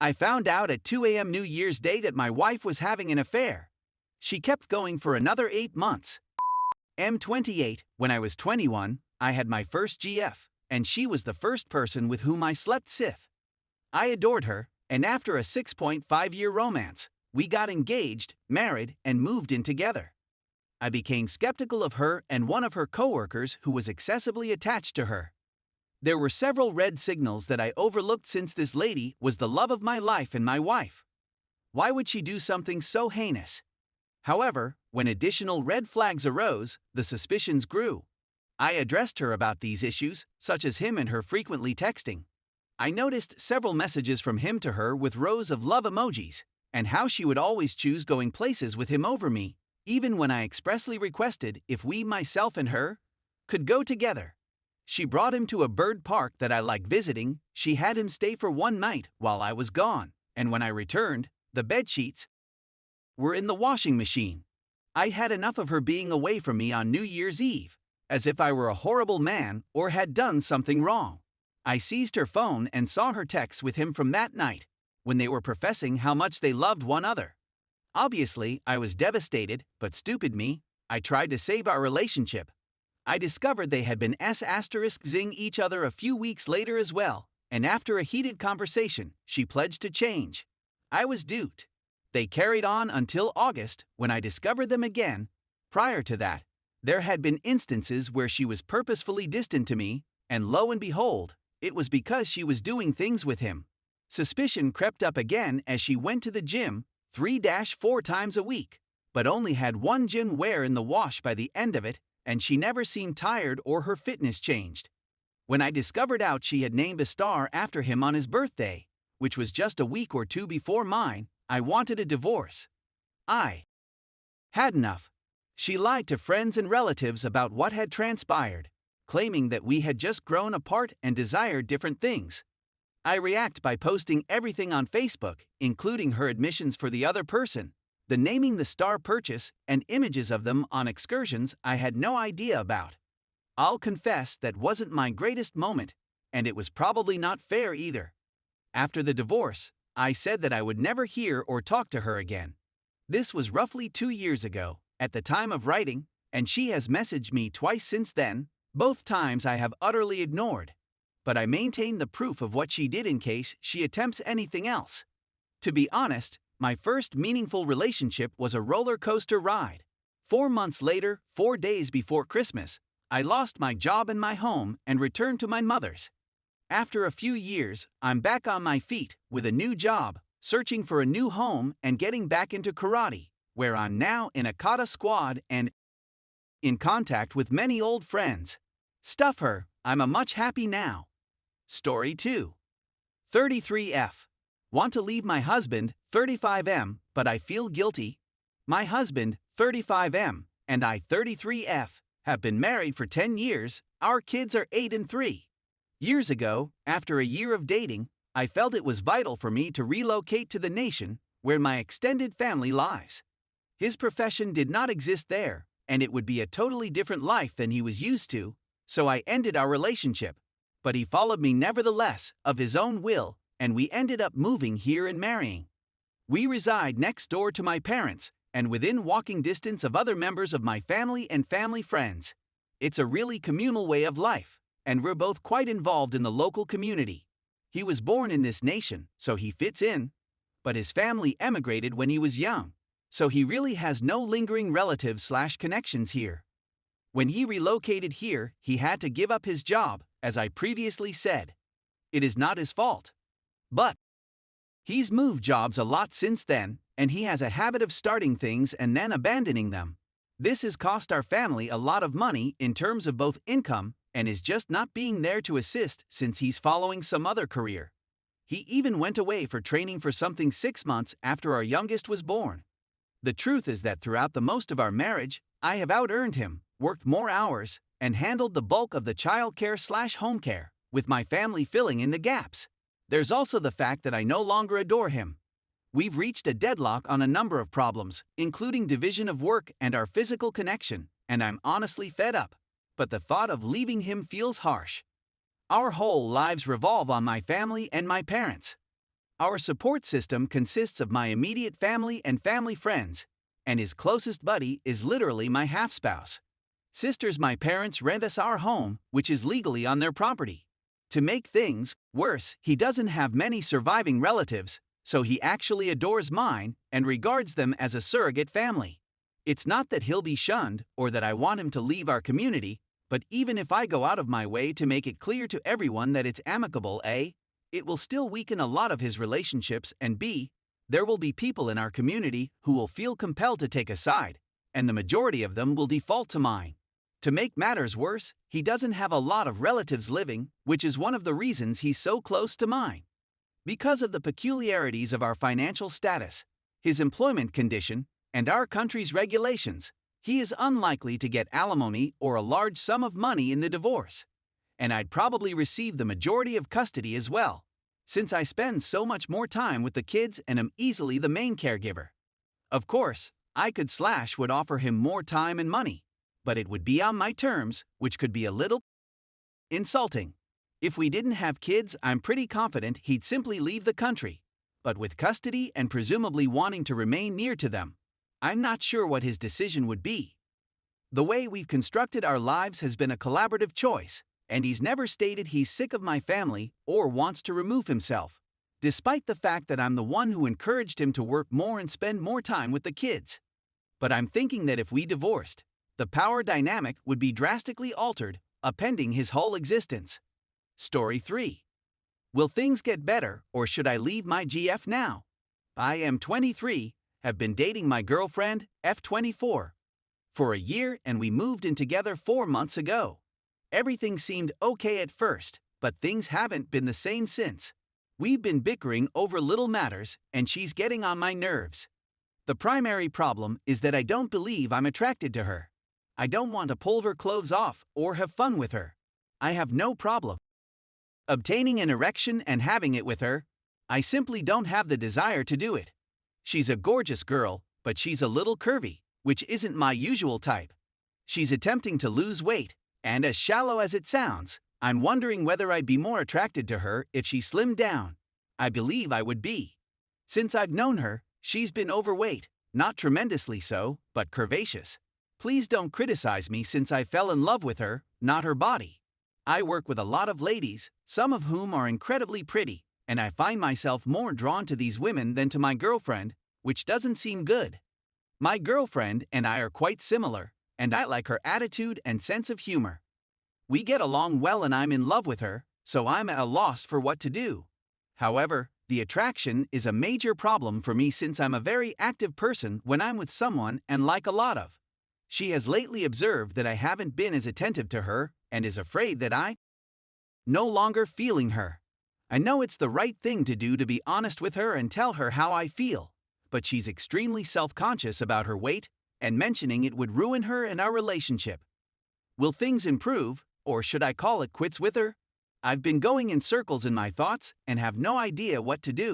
I found out at 2 a.m. New Year's Day that my wife was having an affair. She kept going for another 8 months. M28, when I was 21, I had my first GF, and she was the first person with whom I slept Sith. I adored her, and after a 6.5-year romance, we got engaged, married, and moved in together. I became skeptical of her and one of her coworkers who was excessively attached to her. There were several red signals that I overlooked since this lady was the love of my life and my wife. Why would she do something so heinous? However, when additional red flags arose, the suspicions grew. I addressed her about these issues, such as him and her frequently texting. I noticed several messages from him to her with rows of love emojis, and how she would always choose going places with him over me, even when I expressly requested if we, myself and her, could go together. She brought him to a bird park that I liked visiting. She had him stay for one night while I was gone, and when I returned, the bedsheets were in the washing machine. I had enough of her being away from me on New Year's Eve, as if I were a horrible man or had done something wrong. I seized her phone and saw her texts with him from that night, when they were professing how much they loved one another. Obviously, I was devastated, but stupid me, I tried to save our relationship. I discovered they had been ***ing each other a few weeks later as well, and after a heated conversation, she pledged to change. I was duped. They carried on until August, when I discovered them again. Prior to that, there had been instances where she was purposefully distant to me, and lo and behold, it was because she was doing things with him. Suspicion crept up again as she went to the gym 3-4 times a week, but only had one gym wear in the wash by the end of it, and she never seemed tired or her fitness changed. When I discovered out she had named a star after him on his birthday, which was just a week or two before mine, I wanted a divorce. I had enough. She lied to friends and relatives about what had transpired, claiming that we had just grown apart and desired different things. I react by posting everything on Facebook, including her admissions for the other person, the naming the star purchase, and images of them on excursions I had no idea about. I'll confess that wasn't my greatest moment, and it was probably not fair either. After the divorce, I said that I would never hear or talk to her again. This was roughly 2 years ago, at the time of writing, and she has messaged me twice since then. Both times I have utterly ignored. But I maintain the proof of what she did in case she attempts anything else. To be honest, my first meaningful relationship was a roller coaster ride. 4 months later, 4 days before Christmas, I lost my job and my home and returned to my mother's. After a few years, I'm back on my feet with a new job, searching for a new home and getting back into karate, where I'm now in a kata squad and in contact with many old friends. Stuff her, I'm a much happy now. Story 2. 33F. Want to leave my husband, 35M, but I feel guilty. My husband, 35M, and I, 33F, have been married for 10 years. Our kids are 8 and 3. Years ago, after a year of dating, I felt it was vital for me to relocate to the nation where my extended family lives. His profession did not exist there, and it would be a totally different life than he was used to, so I ended our relationship. But he followed me nevertheless, of his own will, and we ended up moving here and marrying. We reside next door to my parents, and within walking distance of other members of my family and family friends. It's a really communal way of life, and we're both quite involved in the local community. He was born in this nation, so he fits in, but his family emigrated when he was young, so he really has no lingering relatives/connections here. When he relocated here, he had to give up his job, as I previously said. It is not his fault. But he's moved jobs a lot since then, and he has a habit of starting things and then abandoning them. This has cost our family a lot of money in terms of both income and is just not being there to assist since he's following some other career. He even went away for training for something 6 months after our youngest was born. The truth is that throughout the most of our marriage, I have out-earned him, worked more hours, and handled the bulk of the childcare/home care, with my family filling in the gaps. There's also the fact that I no longer adore him. We've reached a deadlock on a number of problems, including division of work and our physical connection, and I'm honestly fed up. But the thought of leaving him feels harsh. Our whole lives revolve on my family and my parents. Our support system consists of my immediate family and family friends, and his closest buddy is literally my half-spouse. Sisters, my parents rent us our home, which is legally on their property. To make things worse, he doesn't have many surviving relatives, so he actually adores mine and regards them as a surrogate family. It's not that he'll be shunned or that I want him to leave our community, but even if I go out of my way to make it clear to everyone that it's amicable, A, it will still weaken a lot of his relationships, and B, there will be people in our community who will feel compelled to take a side, and the majority of them will default to mine. To make matters worse, he doesn't have a lot of relatives living, which is one of the reasons he's so close to mine. Because of the peculiarities of our financial status, his employment condition, and our country's regulations, he is unlikely to get alimony or a large sum of money in the divorce. And I'd probably receive the majority of custody as well, since I spend so much more time with the kids and am easily the main caregiver. Of course, would offer him more time and money, but it would be on my terms, which could be a little insulting. If we didn't have kids, I'm pretty confident he'd simply leave the country. But with custody and presumably wanting to remain near to them, I'm not sure what his decision would be. The way we've constructed our lives has been a collaborative choice, and he's never stated he's sick of my family or wants to remove himself, despite the fact that I'm the one who encouraged him to work more and spend more time with the kids. But I'm thinking that if we divorced, the power dynamic would be drastically altered, upending his whole existence. Story 3. Will things get better, or should I leave my GF now? I am 23, have been dating my girlfriend, F24, for a year, and we moved in together 4 months ago. Everything seemed okay at first, but things haven't been the same since. We've been bickering over little matters, and she's getting on my nerves. The primary problem is that I don't believe I'm attracted to her. I don't want to pull her clothes off or have fun with her. I have no problem obtaining an erection and having it with her. I simply don't have the desire to do it. She's a gorgeous girl, but she's a little curvy, which isn't my usual type. She's attempting to lose weight, and as shallow as it sounds, I'm wondering whether I'd be more attracted to her if she slimmed down. I believe I would be. Since I've known her, she's been overweight, not tremendously so, but curvaceous. Please don't criticize me since I fell in love with her, not her body. I work with a lot of ladies, some of whom are incredibly pretty, and I find myself more drawn to these women than to my girlfriend, which doesn't seem good. My girlfriend and I are quite similar, and I like her attitude and sense of humor. We get along well and I'm in love with her, so I'm at a loss for what to do. However, the attraction is a major problem for me since I'm a very active person when I'm with someone and like a lot of. She has lately observed that I haven't been as attentive to her and is afraid that I no longer feeling her. I know it's the right thing to do to be honest with her and tell her how I feel, but she's extremely self-conscious about her weight and mentioning it would ruin her and our relationship. Will things improve, or should I call it quits with her? I've been going in circles in my thoughts and have no idea what to do.